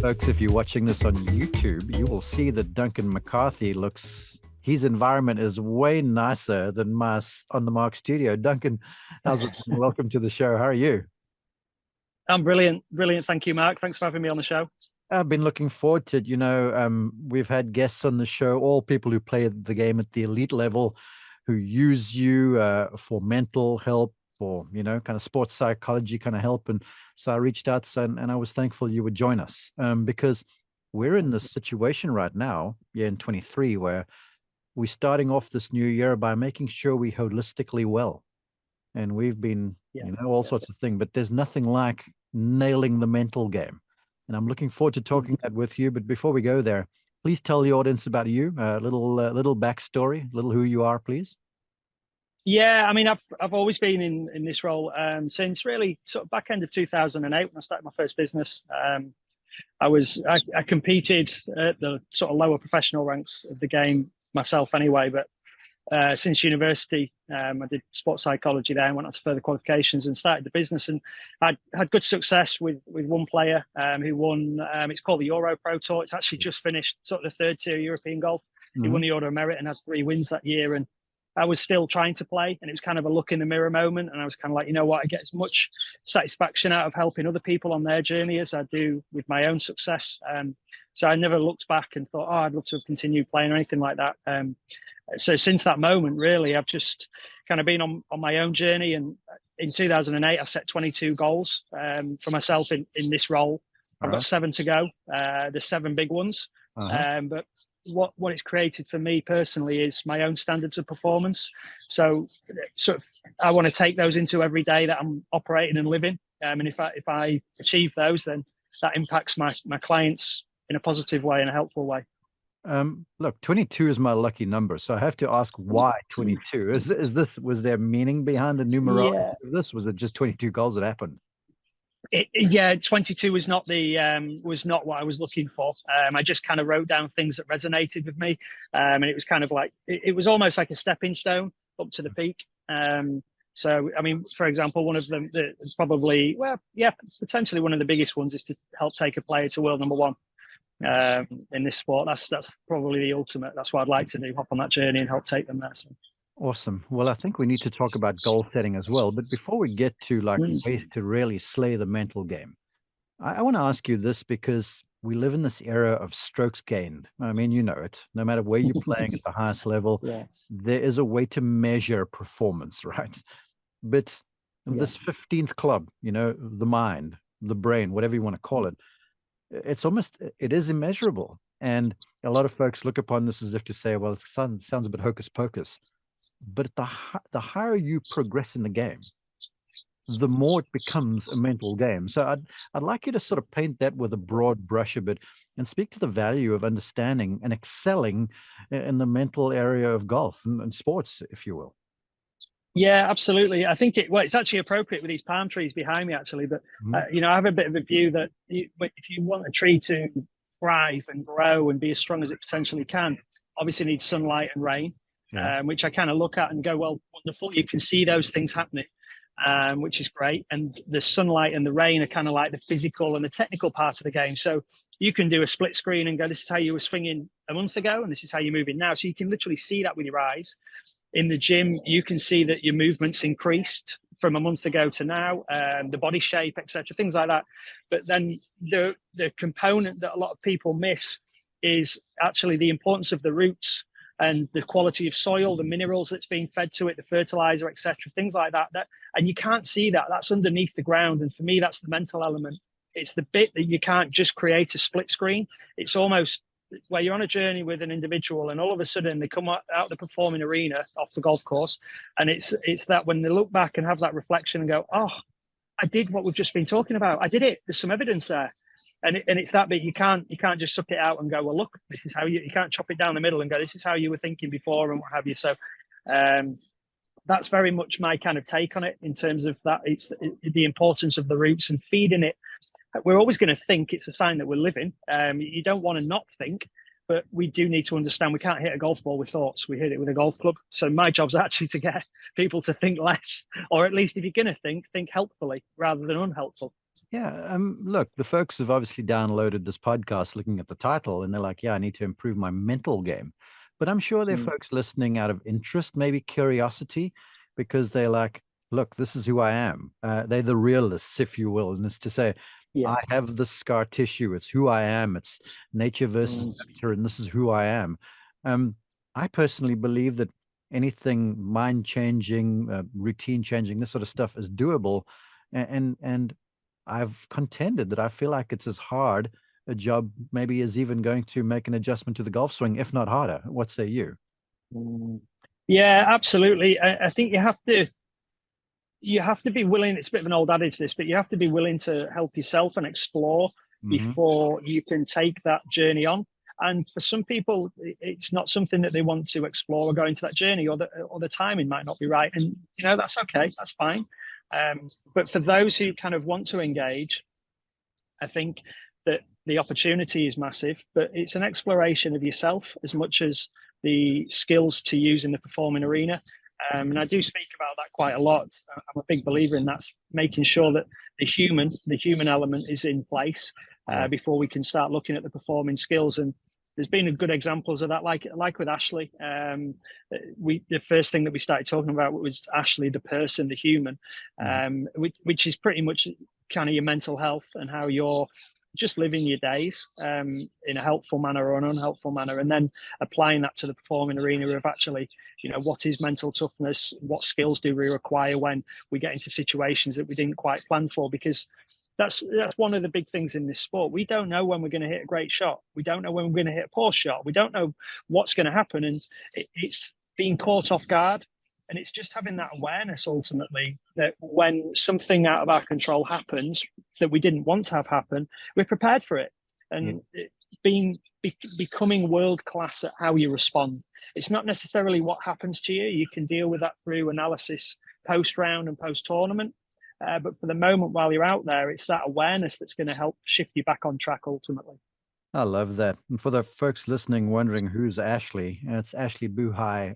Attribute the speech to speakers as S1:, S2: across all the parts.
S1: Folks, if you're watching this on YouTube, you will see that Duncan McCarthy his environment is way nicer than my On the Mark studio. Duncan, how's it? Welcome to the show. How are you?
S2: I'm brilliant. Brilliant. Thank you, Mark. Thanks for having me on the show.
S1: I've been looking forward to it. We've had guests on the show, all people who play the game at the elite level, who use you for mental help, for, kind of sports psychology kind of help. And so I reached out and I was thankful you would join us because we're in this situation right now, in 23, where we're starting off this new year by making sure we holistically well. And we've been, all sorts of things, but there's nothing like nailing the mental game. And I'm looking forward to talking that with you. But before we go there, please tell the audience about you, a little backstory, little who you are, please.
S2: Yeah, I mean, I've always been in this role since really sort of back end of 2008 when I started my first business. I competed at the sort of lower professional ranks of the game myself anyway, but since university, I did sports psychology there and went on to further qualifications and started the business. And I had good success with one player who won, it's called the Euro Pro Tour. It's actually just finished sort of the third tier European golf. Mm-hmm. He won the Order of Merit and had 3 wins that year. And I was still trying to play, and it was kind of a look in the mirror moment. And I was kind of like, you know what, I get as much satisfaction out of helping other people on their journey as I do with my own success. So I never looked back and thought, I'd love to have continued playing or anything like that. So since that moment, really, I've just kind of been on my own journey. And in 2008, I set 22 goals for myself in this role. I've got 7 to go. There's 7 big ones. But what it's created for me personally is my own standards of performance. So sort of I want to take those into every day that I'm operating and living. And if I achieve those, then that impacts my clients in a positive way, in a helpful way.
S1: Look, 22 is my lucky number, so I have to ask why 22. Was there meaning behind the numerology of this? Was it just 22 goals that happened?
S2: 22 was not what I was looking for. I just kind of wrote down things that resonated with me, and it was kind of like it was almost like a stepping stone up to the peak. So, I mean, for example, one of them that's probably potentially one of the biggest ones is to help take a player to world number 1 in this sport. That's probably the ultimate. That's what I'd like to do: hop on that journey and help take them there. So.
S1: Awesome. Well, I think we need to talk about goal setting as well. But before we get to ways to really slay the mental game, I want to ask you this because we live in this era of strokes gained. I mean, you know it. No matter where you're playing at the highest level, there is a way to measure performance, right? But this 15th club, the mind, the brain, whatever you want to call it, it is immeasurable. And a lot of folks look upon this as if to say, well, it sounds a bit hocus pocus. But the higher you progress in the game, the more it becomes a mental game. So I'd like you to sort of paint that with a broad brush a bit and speak to the value of understanding and excelling in the mental area of golf and sports, if you will.
S2: Yeah, absolutely. I think it's actually appropriate with these palm trees behind me, actually. But, I have a bit of a view that if you want a tree to thrive and grow and be as strong as it potentially can, obviously it needs sunlight and rain. Which I kind of look at and go, well, wonderful. You can see those things happening, which is great. And the sunlight and the rain are kind of like the physical and the technical part of the game. So you can do a split screen and go, this is how you were swinging a month ago, and this is how you're moving now. So you can literally see that with your eyes. In the gym, you can see that your movement's increased from a month ago to now, the body shape, etc., things like that. But then the component that a lot of people miss is actually the importance of the roots and the quality of soil, the minerals that's being fed to it, the fertilizer, etc., things like that. And you can't see that. That's underneath the ground. And for me, that's the mental element. It's the bit that you can't just create a split screen. It's almost where you're on a journey with an individual and all of a sudden they come out the performing arena off the golf course. And it's that when they look back and have that reflection and go, oh, I did what we've just been talking about. I did it. There's some evidence there. And it's that bit you can't just suck it out and go, well, look, this is how you can't chop it down the middle and go, this is how you were thinking before and what have you. So that's very much my kind of take on it in terms of that. It's the importance of the roots and feeding it. We're always going to think. It's a sign that we're living. You don't want to not think, but we do need to understand we can't hit a golf ball with thoughts. We hit it with a golf club. So my job's actually to get people to think less, or at least if you're going to think helpfully rather than unhelpful.
S1: Yeah. Look, the folks have obviously downloaded this podcast looking at the title and they're like, yeah, I need to improve my mental game. But I'm sure there are folks listening out of interest, maybe curiosity, because they're like, look, this is who I am. They're the realists, if you will. And it's to say, I have this scar tissue. It's who I am. It's nature versus nurture, and this is who I am. I personally believe that anything mind changing, routine changing, this sort of stuff is doable. And I've contended that I feel like it's as hard a job maybe as even going to make an adjustment to the golf swing, if not harder. What say you?
S2: Yeah, absolutely. I think you have to be willing. It's a bit of an old adage, this, but you have to be willing to help yourself and explore before you can take that journey on. And for some people, it's not something that they want to explore or go into that journey, or the timing might not be right. And, that's okay. That's fine. But for those who kind of want to engage, I think that the opportunity is massive, but it's an exploration of yourself as much as the skills to use in the performing arena. And I do speak about that quite a lot. I'm a big believer in that, making sure that the human element is in place before we can start looking at the performing skills. And there's been good examples of that, like with Ashley. The first thing that we started talking about was Ashley, the person, the human, which is pretty much kind of your mental health and how you're just living your days in a helpful manner or an unhelpful manner, and then applying that to the performing arena of actually, what is mental toughness? What skills do we require when we get into situations that we didn't quite plan for? Because that's one of the big things in this sport. We don't know when we're going to hit a great shot. We don't know when we're going to hit a poor shot. We don't know what's going to happen, and it's being caught off guard. And it's just having that awareness, ultimately, that when something out of our control happens that we didn't want to have happen, we're prepared for it. And becoming world class at how you respond. It's not necessarily what happens to you. You can deal with that through analysis post round and post tournament. But for the moment, while you're out there, it's that awareness that's going to help shift you back on track ultimately.
S1: I love that. And for the folks listening, wondering who's Ashley, it's Ashley Buhai,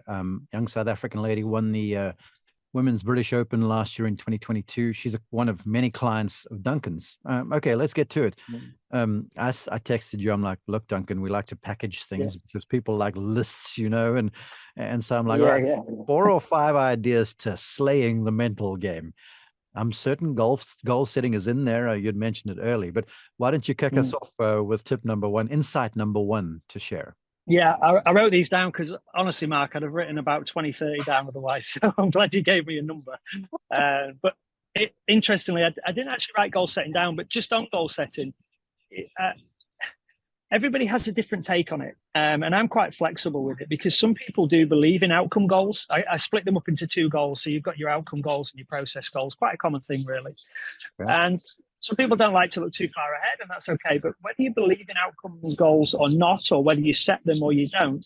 S1: young South African lady, won the Women's British Open last year in 2022. She's one of many clients of Duncan's. Okay, let's get to it. I texted you. I'm like, look, Duncan, we like to package things because people like lists, and so I'm like, 4 or 5 ideas to slaying the mental game. I'm certain goal setting is in there. You'd mentioned it early, but why don't you kick us off with tip number 1, insight number 1 to share?
S2: Yeah, I wrote these down because honestly, Mark, I'd have written about 20, 30 down otherwise. So I'm glad you gave me a number. But interestingly, I didn't actually write goal setting down, but just on goal setting, everybody has a different take on it. And I'm quite flexible with it because some people do believe in outcome goals. I split them up into 2 goals. So you've got your outcome goals and your process goals, quite a common thing, really. Yeah. And some people don't like to look too far ahead, and that's okay. But whether you believe in outcome goals or not, or whether you set them or you don't,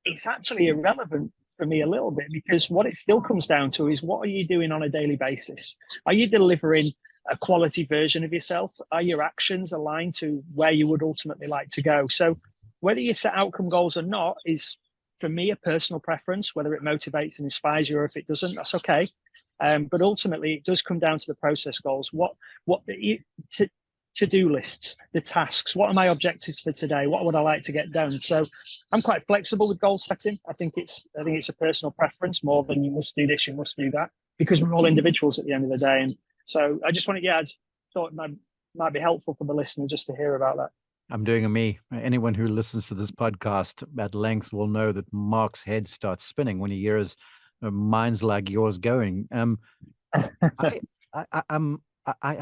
S2: it's actually irrelevant for me a little bit, because what it still comes down to is, what are you doing on a daily basis? Are you delivering a quality version of yourself? Are your actions aligned to where you would ultimately like to go? So whether you set outcome goals or not is, for me, a personal preference. Whether it motivates and inspires you or if it doesn't, that's okay. But ultimately, it does come down to the process goals. What the to-do lists, the tasks. What are my objectives for today? What would I like to get done? So I'm quite flexible with goal setting. I think it's a personal preference more than you must do this, you must do that, because we're all individuals at the end of the day. And so I just I just thought it might be helpful for the listener just to hear about that.
S1: I'm doing a me. Anyone who listens to this podcast at length will know that Mark's head starts spinning when he hears minds like yours going. I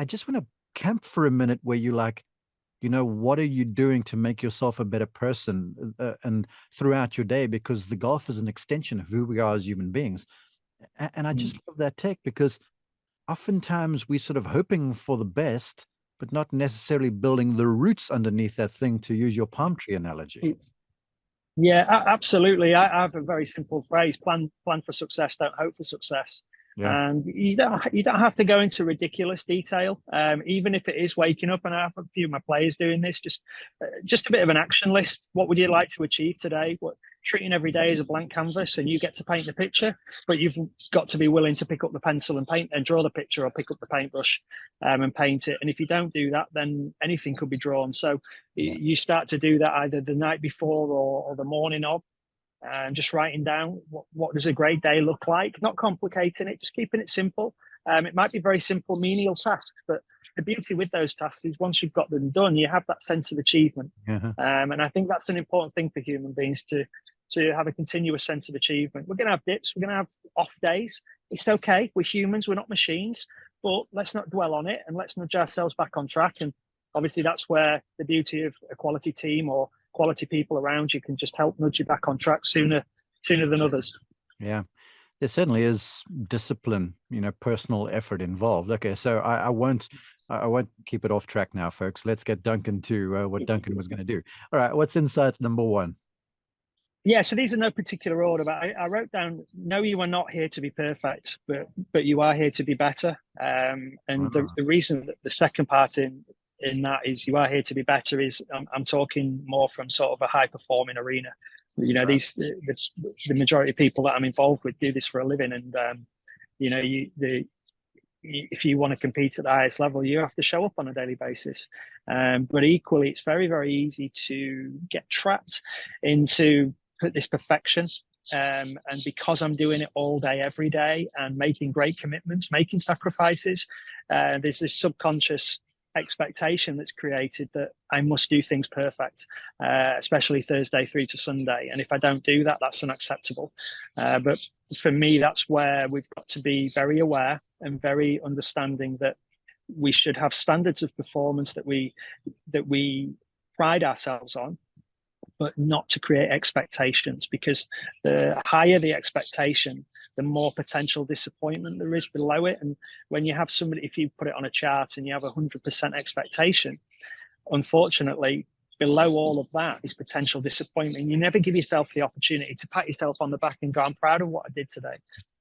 S1: just want to camp for a minute where you what are you doing to make yourself a better person and throughout your day, because the golf is an extension of who we are as human beings. And I just love that take, because oftentimes we're sort of hoping for the best, but not necessarily building the roots underneath that thing, to use your palm tree analogy.
S2: Yeah, absolutely. I have a very simple phrase: plan for success, don't hope for success. Yeah. And you don't have to go into ridiculous detail, even if it is waking up. And I have a few of my players doing this, just a bit of an action list. What would you like to achieve today? What, treating every day as a blank canvas, and you get to paint the picture, but you've got to be willing to pick up the pencil and paint and draw the picture, or pick up the paintbrush and paint it. And if you don't do that, then anything could be drawn. So you start to do that either the night before or the morning of, and just writing down what does a great day look like, not complicating it, just keeping it simple. It might be very simple menial tasks, but the beauty with those tasks is once you've got them done, you have that sense of achievement. And I think that's an important thing for human beings, to have a continuous sense of achievement. We're going to have dips, we're going to have off days. It's okay. We're humans, we're not machines, but let's not dwell on it, and let's nudge ourselves back on track. And obviously that's where the beauty of a quality team or quality people around you can just help nudge you back on track sooner than others.
S1: Yeah. There certainly is discipline, personal effort involved. Okay, so I won't keep it off track now, folks. Let's get Duncan to what Duncan was going to do. All right, what's insight number 1?
S2: Yeah, so these are no particular order, but I wrote down, no, you are not here to be perfect, but you are here to be better. And the reason that the second part in that is you are here to be better is I'm talking more from sort of a high performing arena. The majority of people that I'm involved with do this for a living, and if you want to compete at the highest level, you have to show up on a daily basis. But equally, it's very, very easy to get trapped into this perfection. And because I'm doing it all day, every day, and making great commitments, making sacrifices, there's this subconscious expectation that's created that I must do things perfect, especially Thursday through to Sunday. And if I don't do that, that's unacceptable. But for me, that's where we've got to be very aware and very understanding that we should have standards of performance that we pride ourselves on, but not to create expectations, because the higher the expectation, the more potential disappointment there is below it. And when you have somebody, if you put it on a chart and you have 100% expectation, unfortunately, below all of that is potential disappointment. You never give yourself the opportunity to pat yourself on the back and go, I'm proud of what I did today.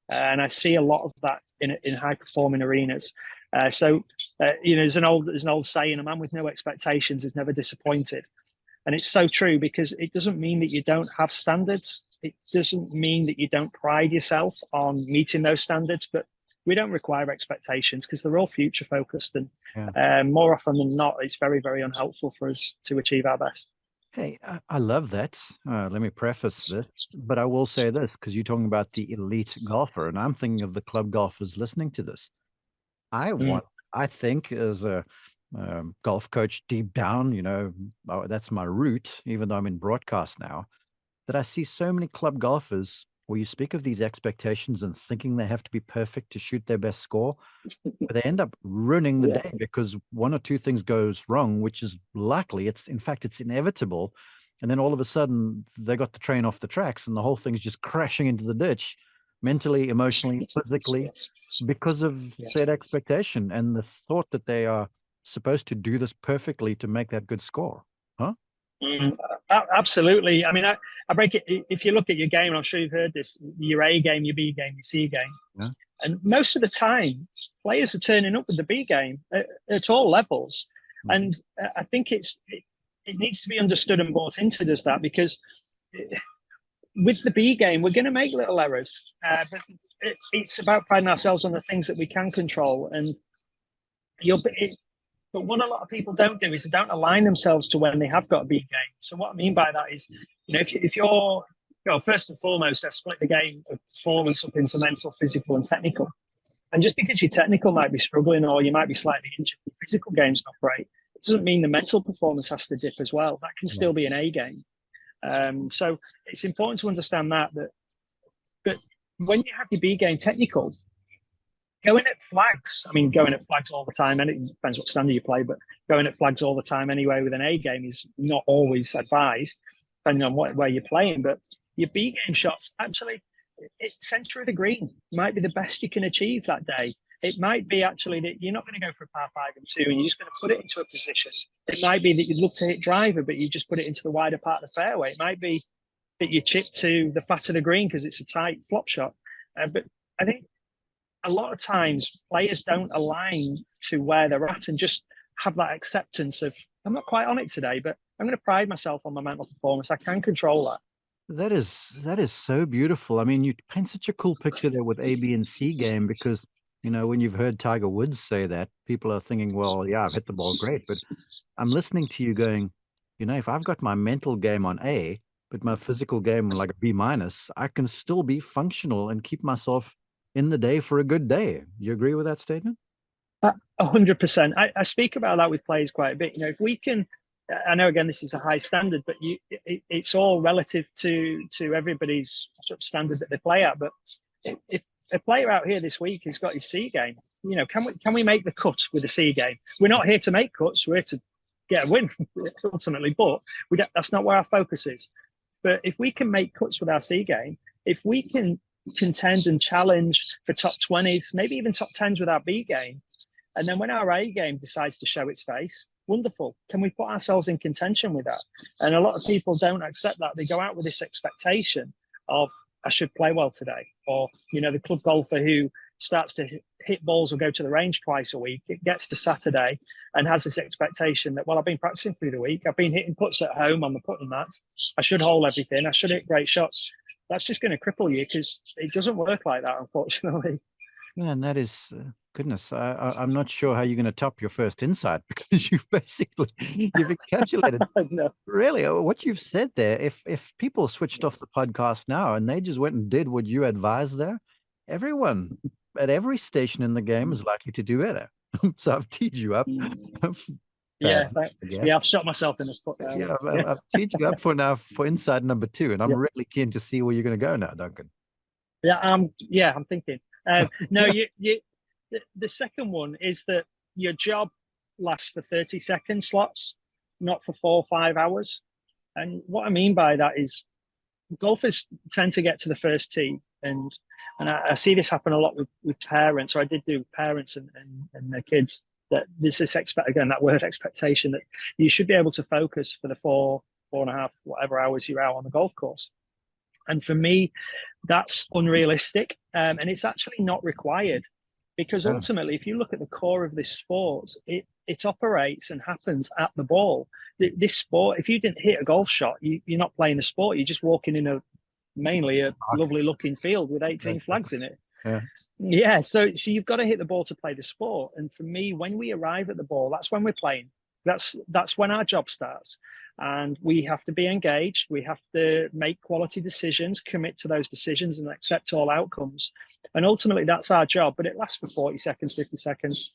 S2: And I see a lot of that in high performing arenas. There's an old saying, a man with no expectations is never disappointed. And it's so true, because it doesn't mean that you don't have standards. It doesn't mean that you don't pride yourself on meeting those standards, but we don't require expectations because they're all future focused. And more often than not, it's very, very unhelpful for us to achieve our best.
S1: Hey, I love that. Let me preface this, but I will say this, because you're talking about the elite golfer, and I'm thinking of the club golfers listening to this. I think as a golf coach deep down, that's my route, even though I'm in broadcast now, that I see so many club golfers where you speak of these expectations and thinking they have to be perfect to shoot their best score, but they end up ruining the day because one or two things goes wrong, which is likely, it's inevitable. And then all of a sudden they got the train off the tracks and the whole thing's just crashing into the ditch, mentally, emotionally, physically, because of said expectation and the thought that they are supposed to do this perfectly to make that good score.
S2: Absolutely. I mean, I break it. If you look at your game, and I'm sure you've heard this, your A game, your B game, your C game. Yeah. And most of the time, players are turning up with the B game at all levels. And I think it needs to be understood and bought into as that, because with the B game, we're going to make little errors. But it's about priding ourselves on the things that we can control. And but what a lot of people don't do is they don't align themselves to when they have got a big game. So what I mean by that is, if you're first and foremost, I split the game of performance up into mental, physical, and technical. And just because your technical might be struggling or you might be slightly injured, the physical game's not great, it doesn't mean the mental performance has to dip as well. That can still be an A game. So it's important to understand that when you have your B game technical, going at flags all the time, and it depends what standard you play, but going at flags all the time anyway with an A game is not always advised, depending on where you're playing. But your B game shots, actually, center of the green might be the best you can achieve that day. It might be actually that you're not going to go for a par 5 and 2 and you're just going to put it into a position. It might be that you'd love to hit driver, but you just put it into the wider part of the fairway. It might be that you chip to the fat of the green because it's a tight flop shot. But I think a lot of times players don't align to where they're at and just have that acceptance of, I'm not quite on it today, but I'm going to pride myself on my mental performance. I can control that.
S1: That is so beautiful. I mean, you paint such a cool picture there with A, B, and C game because, when you've heard Tiger Woods say that, people are thinking, well, yeah, I've hit the ball great. But I'm listening to you going, if I've got my mental game on A, but my physical game like a B minus, I can still be functional and keep myself in the day for a good day. You agree with that statement?
S2: 100%. I speak about that with players quite a bit. If we can, I know again this is a high standard, but it's all relative to everybody's sort of standard that they play at. But if a player out here this week has got his C game, can we make the cut with the C game? We're not here to make cuts. We're here to get a win ultimately, but that's not where our focus is. But if we can make cuts with our C game, if we can contend and challenge for top 20s, maybe even top 10s with our B game, and then when our A game decides to show its face, wonderful. Can we put ourselves in contention with that? And a lot of people don't accept that. They go out with this expectation of, I should play well today. Or, the club golfer who starts to hit balls or go to the range twice a week, it gets to Saturday and has this expectation that, well, I've been practicing through the week. I've been hitting putts at home on the putting mat. I should hole everything. I should hit great shots. That's just going to cripple you because it doesn't work like that, unfortunately.
S1: Yeah, and that is goodness. I'm not sure how you're going to top your first insight because you've encapsulated
S2: No.
S1: really what you've said there. If people switched off the podcast now and they just went and did what you advised there, everyone at every station in the game is likely to do better. So I've teed you up.
S2: Yeah, I've shot myself in the foot there.
S1: Yeah, I've teed you up for insight number 2, and I'm really keen to see where you're going to go now, Duncan.
S2: Yeah, I'm thinking. No, the second one is that your job lasts for 30-second slots, not for 4 or 5 hours. And what I mean by that is golfers tend to get to the first tee, and I see this happen a lot with parents, or I did do parents and their kids, that there's this that word expectation that you should be able to focus for the 4.5, whatever hours you're out on the golf course. And for me, that's unrealistic. And it's actually not required because ultimately, if you look at the core of this sport, it operates and happens at the ball. This sport, if you didn't hit a golf shot, you're not playing the sport. You're just walking in mainly a lovely looking field with 18 flags in it. Yeah. So you've got to hit the ball to play the sport. And for me, when we arrive at the ball, that's when we're playing. That's when our job starts. And we have to be engaged. We have to make quality decisions, commit to those decisions, and accept all outcomes. And ultimately, that's our job. But it lasts for 40 seconds, 50 seconds.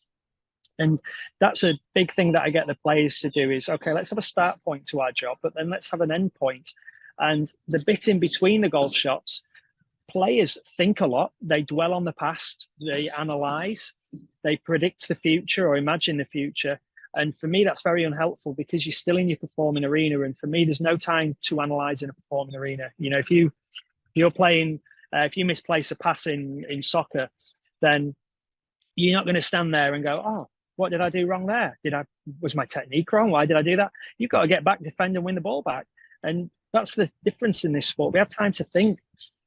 S2: And that's a big thing that I get the players to do is, okay, let's have a start point to our job, but then let's have an end point. And the bit in between the golf shots, players think a lot. They dwell on the past. They analyze. They predict the future or imagine the future. And for me, that's very unhelpful because you're still in your performing arena. And for me, there's no time to analyze in a performing arena. If you're playing, if you misplace a pass in soccer, then you're not going to stand there and go, oh, what did I do wrong there? Was my technique wrong? Why did I do that? You've got to get back, defend, and win the ball back. And that's the difference in this sport. We have time to think.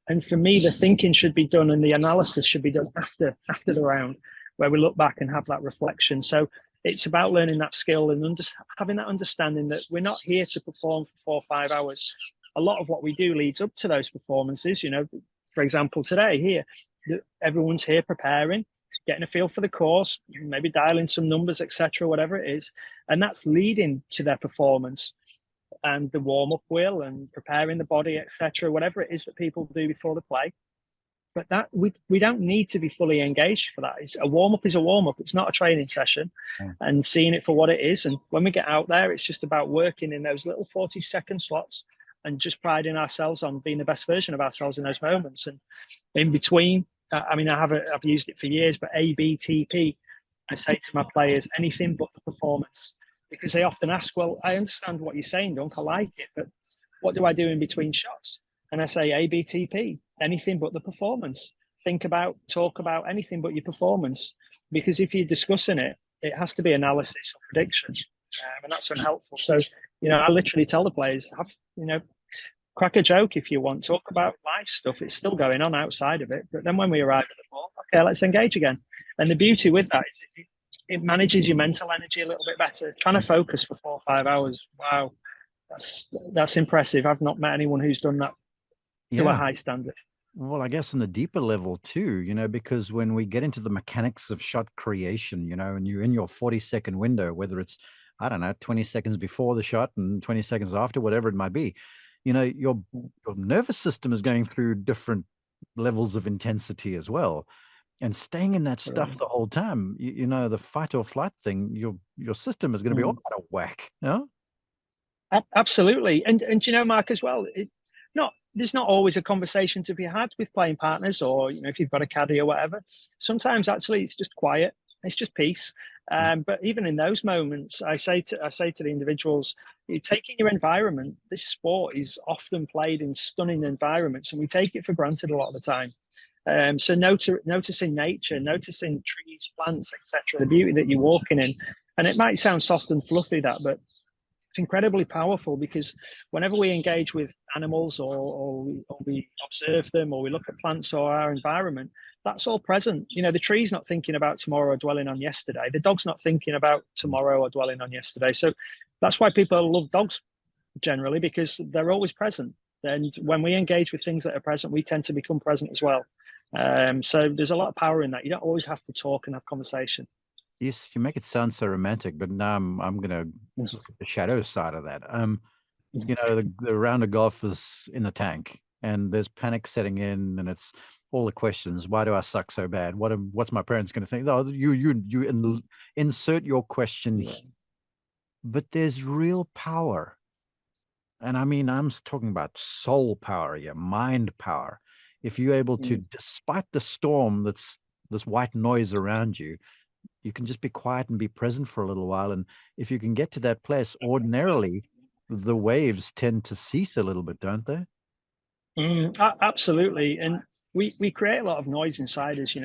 S2: And for me, the thinking should be done and the analysis should be done after the round, where we look back and have that reflection. So it's about learning that skill and having that understanding that we're not here to perform for 4 or 5 hours. A lot of what we do leads up to those performances. For example, today here, everyone's here preparing, getting a feel for the course, maybe dialing some numbers, etc., whatever it is. And that's leading to their performance and the warm-up wheel and preparing the body, etc., whatever it is that people do before the play. But that we don't need to be fully engaged for that. A warm-up is a warm-up. It's not a training session, and seeing it for what it is. And when we get out there, it's just about working in those little 40-second slots and just priding ourselves on being the best version of ourselves in those moments. And in between, I've used it for years, but ABTP, I say to my players, anything but the performance. Because they often ask, well, I understand what you're saying, Dunk, I like it, but what do I do in between shots? And I say ABTP, anything but the performance. Talk about anything but your performance. Because if you're discussing it, it has to be analysis or prediction. And that's unhelpful. So, I literally tell the players, crack a joke if you want, talk about life stuff. It's still going on outside of it. But then when we arrive at the ball, okay, let's engage again. And the beauty with that is it manages your mental energy a little bit better. Trying to focus for 4 or 5 hours, wow, that's impressive. I've not met anyone who's done that to a
S1: Yeah.
S2: high standard.
S1: Well, I guess on the deeper level too, because when we get into the mechanics of shot creation, and you're in your 40-second window, whether it's, I don't know, 20 seconds before the shot and 20 seconds after, whatever it might be, your nervous system is going through different levels of intensity as well. And staying in that stuff the whole time, the fight or flight thing, your system is going to be all out of whack.
S2: Absolutely. And Mark, as well, there's not always a conversation to be had with playing partners, or if you've got a caddy or whatever. Sometimes actually it's just quiet, it's just peace. But even in those moments, I say to the individuals, you take in your environment. This sport is often played in stunning environments, and we take it for granted a lot of the time. So noticing nature, noticing trees, plants, etc., the beauty that you're walking in. And it might sound soft and fluffy, but it's incredibly powerful, because whenever we engage with animals, or we observe them, or we look at plants or our environment, that's all present. The tree's not thinking about tomorrow or dwelling on yesterday. The dog's not thinking about tomorrow or dwelling on yesterday. So that's why people love dogs generally, because they're always present. And when we engage with things that are present, we tend to become present as well. So there's a lot of power in that. You don't always have to talk and have conversation.
S1: Yes, you make it sound so romantic, but now I'm gonna look at the shadow side of that. The round of golf is in the tank, and there's panic setting in, and it's all the questions. Why do I suck so bad? What's my parents going to think? Oh, you insert your question, but there's real power, and I mean, I'm talking about soul power, mind power. If you're able to, despite the storm that's this white noise around you, you can just be quiet and be present for a little while. And if you can get to that place, ordinarily, the waves tend to cease a little bit, don't they?
S2: Absolutely. And we create a lot of noise inside us.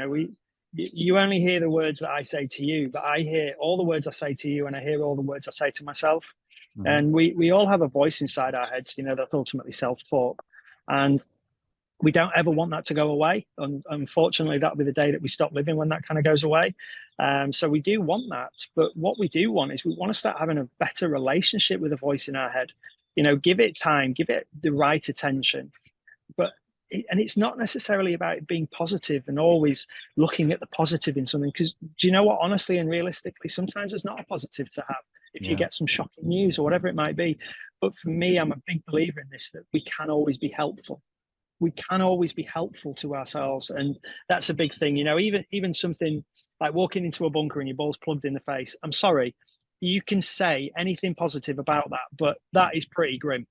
S2: You only hear the words that I say to you, but I hear all the words I say to you, and I hear all the words I say to myself. And we all have a voice inside our heads, that's ultimately self-talk. And we don't ever want that to go away. And unfortunately, that'll be the day that we stop living, when that kind of goes away. So we do want that. But what we do want is, we want to start having a better relationship with the voice in our head. Give it time, give it the right attention. And it's not necessarily about it being positive and always looking at the positive in something. Because do you know what? Honestly and realistically, sometimes it's not a positive to have if you get some shocking news or whatever it might be. But for me, I'm a big believer in this, that we can always be helpful. We can always be helpful to ourselves, and that's a big thing. Even something like walking into a bunker and your ball's plugged in the face. I'm sorry, you can say anything positive about that, but that is pretty grim.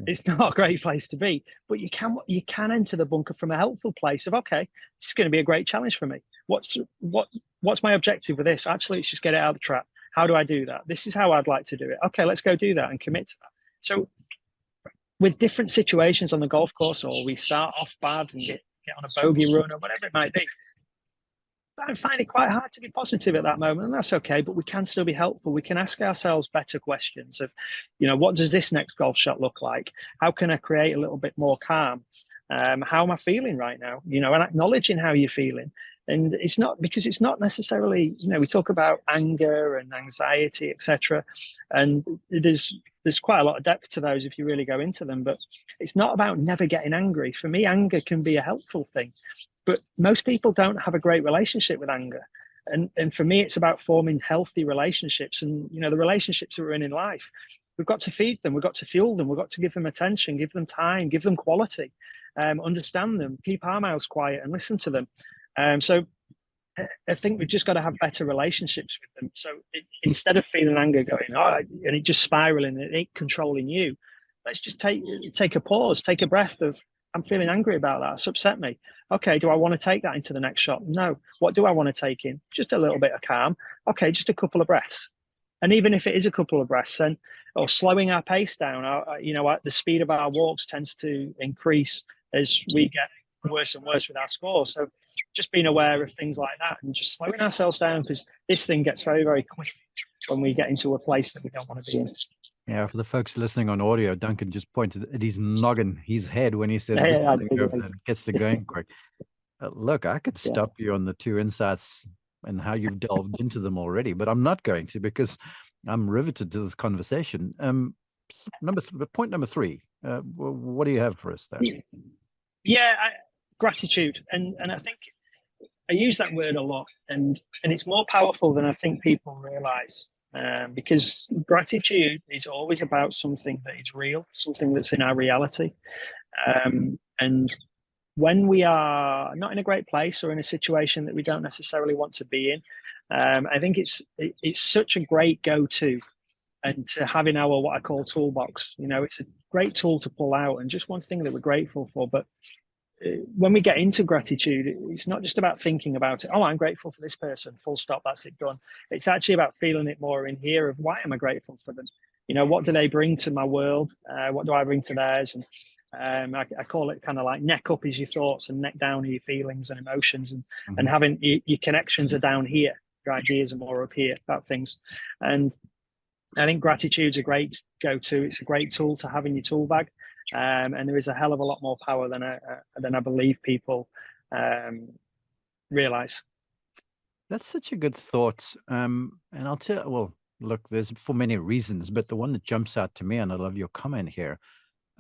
S2: It's not a great place to be. But you can enter the bunker from a helpful place of, okay, this is going to be a great challenge for me. What's my objective with this? Actually, it's just get it out of the trap. How do I do that? This is how I'd like to do it. Okay, let's go do that and commit to that. So with different situations on the golf course, or we start off bad and get on a bogey run or whatever it might be, I find it quite hard to be positive at that moment, and that's okay. But we can still be helpful. We can ask ourselves better questions of, what does this next golf shot look like? How can I create a little bit more calm? How am I feeling right now? And acknowledging how you're feeling. And it's not necessarily, we talk about anger and anxiety, etc. And there's quite a lot of depth to those if you really go into them. But it's not about never getting angry. For me, anger can be a helpful thing. But most people don't have a great relationship with anger. And for me, it's about forming healthy relationships. And, the relationships that we're in life, we've got to feed them. We've got to fuel them. We've got to give them attention, give them time, give them quality, understand them, keep our mouths quiet and listen to them. So I think we've just got to have better relationships with them. So instead of feeling anger going, and it just spiraling and it controlling you, let's just take a pause, take a breath of, I'm feeling angry about that. It's upset me. Okay, do I want to take that into the next shot? No. What do I want to take in? Just a little bit of calm. Okay, just a couple of breaths. And even if it is a couple of breaths, or slowing our pace down, the speed of our walks tends to increase as we get worse and worse with our score. So just being aware of things like that and just slowing ourselves down, because this thing gets very, very quick when we get into a place that we don't want to be in.
S1: Yeah, for the folks listening on audio, Duncan just pointed at his noggin, his head, when he said, it gets to going quick. Look, I could stop you on the two insights and how you've delved into them already, but I'm not going to, because I'm riveted to this conversation. Point number 3, what do you have for us there?
S2: Yeah, gratitude, and I think I use that word a lot, and it's more powerful than I think people realize. Because gratitude is always about something that is real, something that's in our reality. And when we are not in a great place or in a situation that we don't necessarily want to be in, I think it's such a great go-to, and to having our what I call toolbox. It's a great tool to pull out, and just one thing that we're grateful for. But when we get into gratitude, it's not just about thinking about it. Oh, I'm grateful for this person, full stop, that's it, done. It's actually about feeling it more in here, of why am I grateful for them? What do they bring to my world? What do I bring to theirs? And I call it kind of like neck up is your thoughts and neck down are your feelings and emotions, and having your connections are down here, your ideas are more up here about things. And I think gratitude's a great go-to. It's a great tool to have in your tool bag. And there is a hell of a lot more power than I believe people realize.
S1: That's such a good thought. And I'll tell, well, look, there's for many reasons, but the one that jumps out to me, and I love your comment here.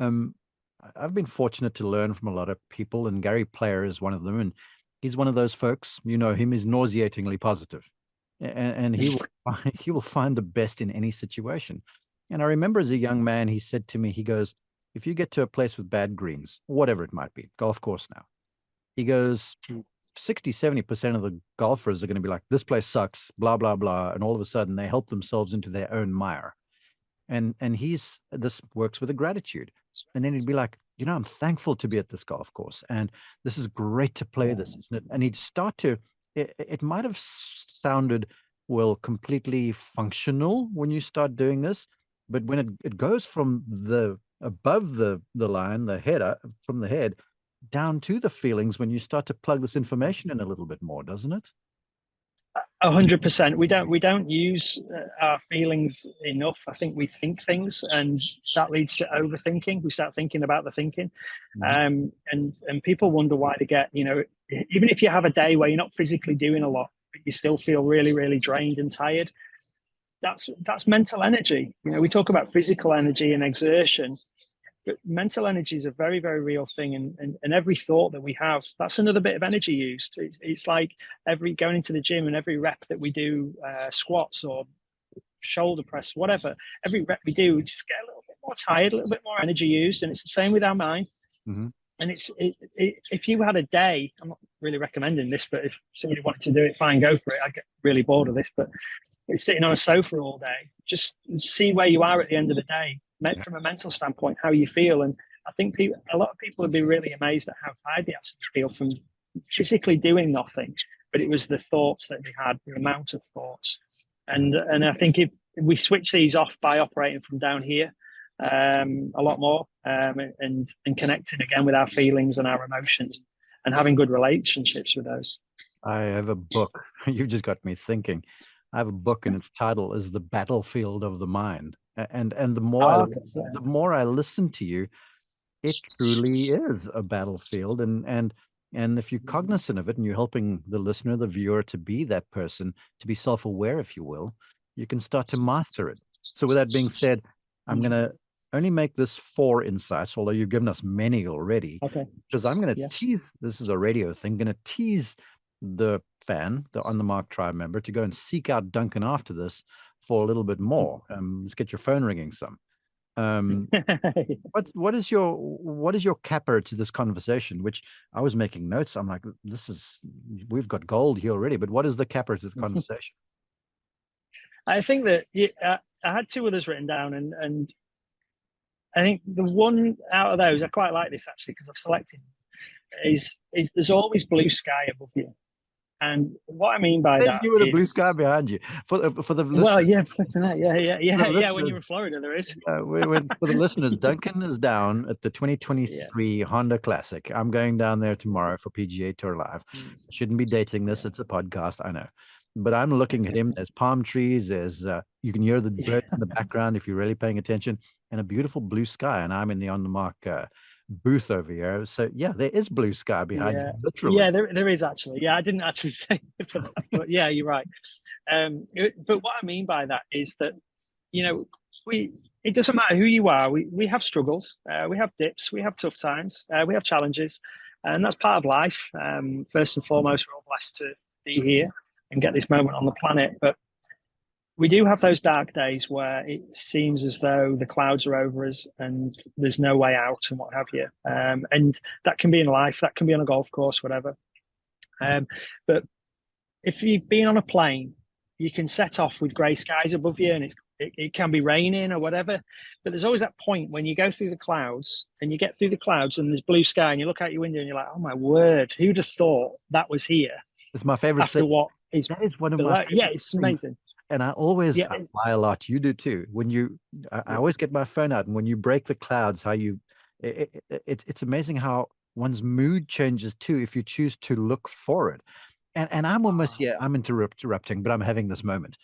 S1: I've been fortunate to learn from a lot of people, and Gary Player is one of them. And he's one of those folks, him, is nauseatingly positive. And he will find the best in any situation. And I remember as a young man, he said to me, he goes, if you get to a place with bad greens, whatever it might be, golf course now, he goes, 60, 70% of the golfers are going to be like, this place sucks, blah, blah, blah. And all of a sudden they help themselves into their own mire. And this works with a gratitude. And then he'd be like, I'm thankful to be at this golf course. And this is great to play this, isn't it? And he'd start to, it might have sounded, well, completely functional when you start doing this. But when it goes from above the line, the head, from the head down to the feelings, when you start to plug this information in a little bit more, doesn't it?
S2: 100%. We don't use our feelings enough. I think we think things, and that leads to overthinking. We start thinking about the thinking, and people wonder why they get, even if you have a day where you're not physically doing a lot, but you still feel really, really drained and tired. That's mental energy. We talk about physical energy and exertion, but mental energy is a very, very real thing. And every thought that we have, that's another bit of energy used. It's like going into the gym, and every rep that we do, squats or shoulder press, whatever, every rep we do, we just get a little bit more tired, a little bit more energy used. And it's the same with our mind. And if you had a day, I'm not really recommending this, but if somebody wanted to do it, fine, go for it. I get really bored of this, but you're sitting on a sofa all day, just see where you are at the end of the day, from a mental standpoint, how you feel. And I think a lot of people would be really amazed at how tired they actually feel from physically doing nothing, but it was the thoughts that they had, the amount of thoughts. And I think if we switch these off by operating from down here, a lot more, and connecting again with our feelings and our emotions, and having good relationships with those.
S1: I have a book. You've just got me thinking. I have a book, and its title is The Battlefield of the Mind. And the more I listen to you, it truly is a battlefield. And if you're cognizant of it, and you're helping the listener, the viewer, to be that person, to be self-aware, if you will, you can start to master it. So with that being said, I'm going to only make this 4 insights, although you've given us many already.
S2: Okay.
S1: Because I'm going to tease, this is a radio thing, going to tease the fan, the On the Mark Tribe member, to go and seek out Duncan after this for a little bit more. Let's get your phone ringing some. What is your capper to this conversation? Which I was making notes. I'm like, we've got gold here already. But what is the capper to the conversation?
S2: I think that I had 2 others written down, and I think the one out of those, I quite like this actually because I've selected, is there's always blue sky above you. And what I mean by that,
S1: you with a blue sky behind you for the listeners.
S2: Well, yeah. When you're in Florida, there is.
S1: For the listeners, Duncan is down at the 2023 Honda Classic. I'm going down there tomorrow for PGA Tour Live. Shouldn't be dating this. It's a podcast, I know. But I'm looking at him. There's palm trees. There's you can hear the birds in the background if you're really paying attention, and a beautiful blue sky. And I'm in the On the Mark booth over here. So yeah, there is blue sky behind you, literally.
S2: Yeah, there is actually. Yeah, I didn't actually say it for that, but yeah, you're right. But what I mean by that is that you know, it doesn't matter who you are. We have struggles, we have dips, we have tough times, we have challenges, and that's part of life. First and foremost, we're all blessed to be here and get this moment on the planet, but we do have those dark days where it seems as though the clouds are over us and there's no way out and what have you. And that can be in life, that can be on a golf course, whatever. But if you've been on a plane, you can set off with grey skies above you, and it can be raining or whatever. But there's always that point when you go through the clouds and you get through the clouds and there's blue sky, and you look out your window and you're like, oh my word, who'd have thought that was here?
S1: It's my favorite
S2: after
S1: thing.
S2: What is
S1: that is one of my
S2: yeah, it's amazing.
S1: And I always I fly a lot. You do too. When I always get my phone out, and when you break the clouds, how it's amazing how one's mood changes too if you choose to look for it. And I'm almost, I'm interrupting, but I'm having this moment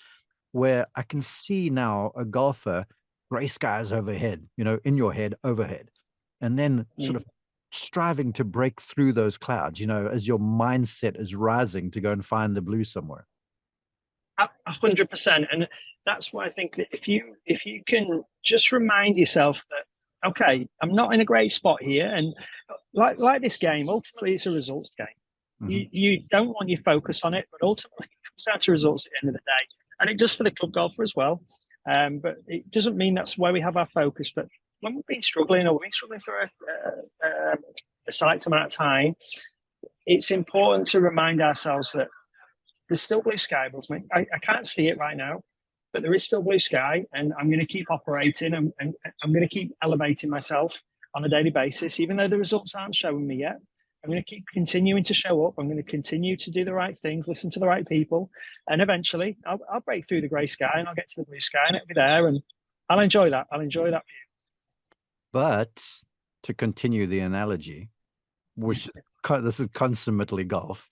S1: where I can see now a golfer, gray skies overhead, in your head overhead, and then sort of striving to break through those clouds, as your mindset is rising to go and find the blue somewhere.
S2: 100%, and that's why I think that if you can just remind yourself that, okay, I'm not in a great spot here, and like this game, ultimately it's a results game. You don't want your focus on it, but ultimately it comes down to results at the end of the day, and it does for the club golfer as well. But it doesn't mean that's where we have our focus. But when we've been struggling, or we've been struggling for a select amount of time, it's important to remind ourselves that there's still blue sky above me. I can't see it right now, but there is still blue sky, and I'm going to keep operating, and I'm going to keep elevating myself on a daily basis, even though the results aren't showing me yet. I'm going to keep continuing to show up. I'm going to continue to do the right things, listen to the right people, and eventually I'll break through the grey sky and I'll get to the blue sky, and it'll be there, and I'll enjoy that. I'll enjoy that view.
S1: But to continue the analogy, which this is consummately golf,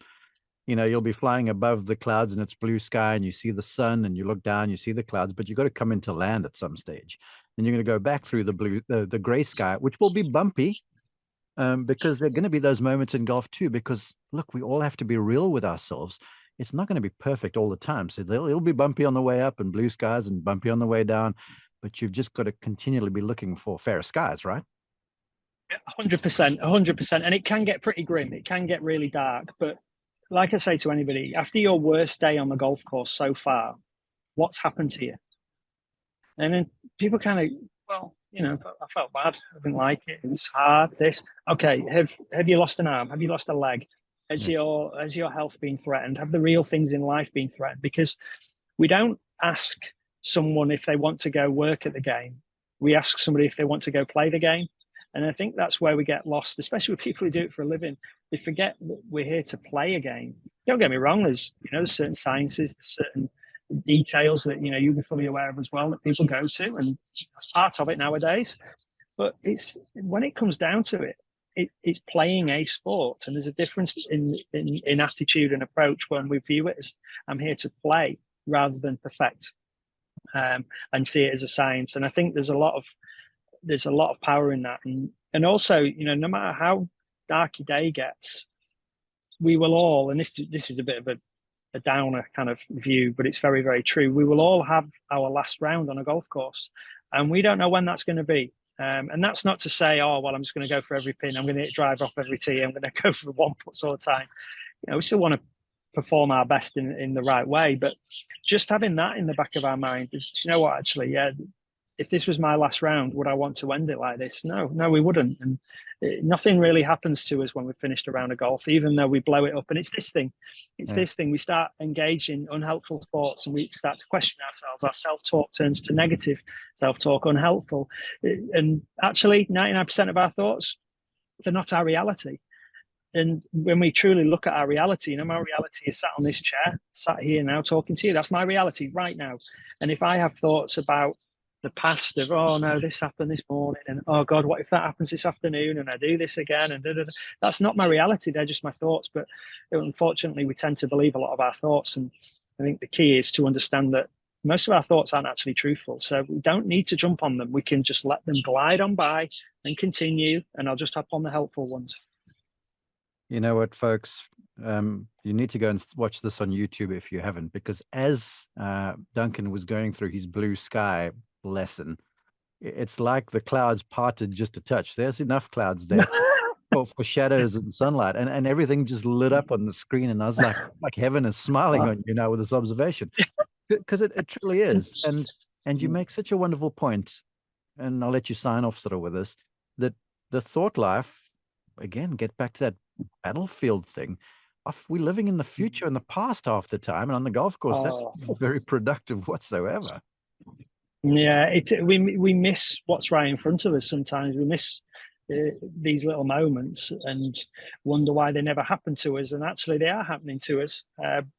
S1: you'll be flying above the clouds and it's blue sky and you see the sun, and you look down, you see the clouds, but you've got to come into land at some stage. And you're going to go back through the gray sky, which will be bumpy, because there are going to be those moments in golf too, because look, we all have to be real with ourselves. It's not going to be perfect all the time. So it'll be bumpy on the way up and blue skies, and bumpy on the way down, but you've just got to continually be looking for fairer skies, right?
S2: 100%. And it can get pretty grim. It can get really dark, but like I say to anybody, after your worst day on the golf course so far, what's happened to you? And then people kind of, well, I felt bad. I didn't like it. It was hard. This, okay. Have you lost an arm? Have you lost a leg? Has your health been threatened? Have the real things in life been threatened? Because we don't ask someone if they want to go work at the game. We ask somebody if they want to go play the game. And I think that's where we get lost, especially with people who do it for a living. They forget that we're here to play a game. Don't get me wrong. There's certain sciences, there's certain details that you'll be fully aware of as well that people go to, and that's part of it nowadays. But it's when it comes down to it's playing a sport, and there's a difference in attitude and approach when we view it as I'm here to play rather than perfect, and see it as a science. And I think there's a lot of power in that, and also no matter how dark your day gets, we will all, and this is a bit of a downer kind of view, but it's very, very true. We will all have our last round on a golf course, and we don't know when that's going to be. And that's not to say, oh, well, I'm just going to go for every pin. I'm going to drive off every tee. I'm going to go for the 1-putt all the time. We still want to perform our best in the right way, but just having that in the back of our mind is, what, actually, if this was my last round, would I want to end it like this? No, we wouldn't. And nothing really happens to us when we've finished a round of golf, even though we blow it up. And it's this thing. We start engaging unhelpful thoughts, and we start to question ourselves. Our self-talk turns to negative self-talk, unhelpful. And actually, 99% of our thoughts, they're not our reality. And when we truly look at our reality, my reality is sat on this chair, sat here now talking to you. That's my reality right now. And if I have thoughts about the past of, oh no, this happened this morning, and oh God, what if that happens this afternoon, and I do this again, and that's not my reality. They're just my thoughts. But unfortunately, we tend to believe a lot of our thoughts, and I think the key is to understand that most of our thoughts aren't actually truthful. So we don't need to jump on them. We can just let them glide on by and continue, and I'll just hop on the helpful ones.
S1: You know what, folks? You need to go and watch this on YouTube if you haven't, because as Duncan was going through his blue sky, lesson. It's like the clouds parted just a touch. There's enough clouds there for shadows and sunlight, and everything just lit up on the screen. And I was like heaven is smiling on you now with this observation, because it truly is. And you make such a wonderful point, and I'll let you sign off sort of with this, that the thought life, again, get back to that battlefield thing. We're living in the future and the past half the time, and on the golf course, that's not very productive whatsoever.
S2: Yeah, we miss what's right in front of us sometimes. We miss these little moments and wonder why they never happen to us, and actually they are happening to us.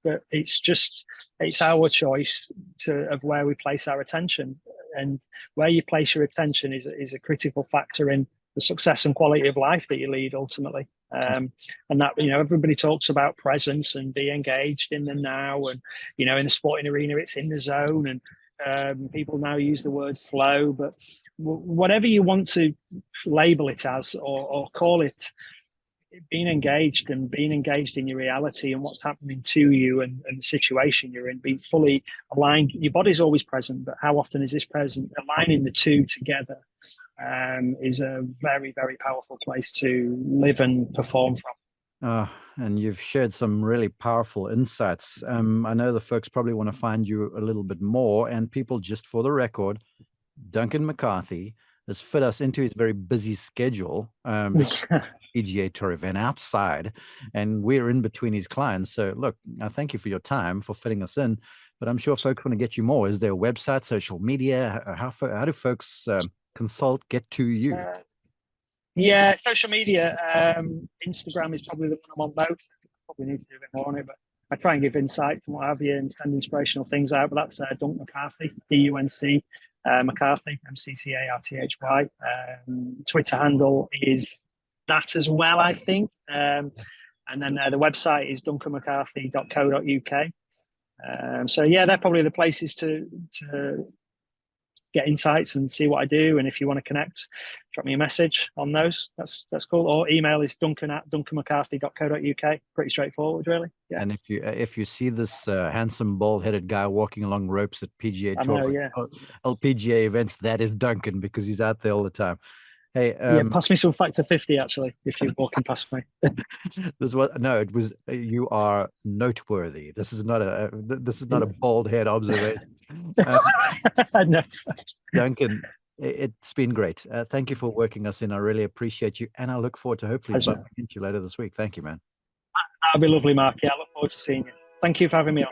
S2: But it's our choice of where we place our attention, and where you place your attention is a critical factor in the success and quality of life that you lead ultimately. And that, everybody talks about presence and be engaged in the now, and in the sporting arena it's in the zone, and people now use the word flow, but whatever you want to label it as or call it, being engaged in your reality and what's happening to you and the situation you're in, being fully aligned. Your body's always present, but how often is this present? Aligning the two together is a very, very powerful place to live and perform from.
S1: And you've shared some really powerful insights. I know the folks probably want to find you a little bit more, and people, just for the record, Duncan McCarthy has fit us into his very busy schedule, PGA Tour event outside, and we're in between his clients. So look, I thank you for your time, for fitting us in, but I'm sure folks want to get you more. Is there a website, social media? How do folks consult, get to you?
S2: Yeah, social media. Instagram is probably the one I'm on most. Probably need to do a bit more on it, but I try and give insights and what have you, and send inspirational things out. But that's Duncan McCarthy, DUNC McCarthy, MCCARTHY. Twitter handle is that as well, I think. And then the website is duncanmccarthy.co.uk. So yeah, they're probably the places to get insights and see what I do. And if you want to connect, drop me a message on those. That's cool. Or email is duncan@duncanmccarthy.co.uk. Pretty straightforward, really. Yeah.
S1: And if you see this handsome, bald-headed guy walking along ropes at PGA Tour, LPGA events, that is Duncan, because he's out there all the time. Hey,
S2: pass me some factor 50 actually if you're walking past me.
S1: You are noteworthy. This is not a bald head observation.
S2: No.
S1: Duncan, it's been great. Thank you for working us in. I really appreciate you, and I look forward to hopefully bumping into you later this week. Thank you, man.
S2: That'll be lovely, Mark. Yeah, I look forward to seeing you. Thank you for having me on.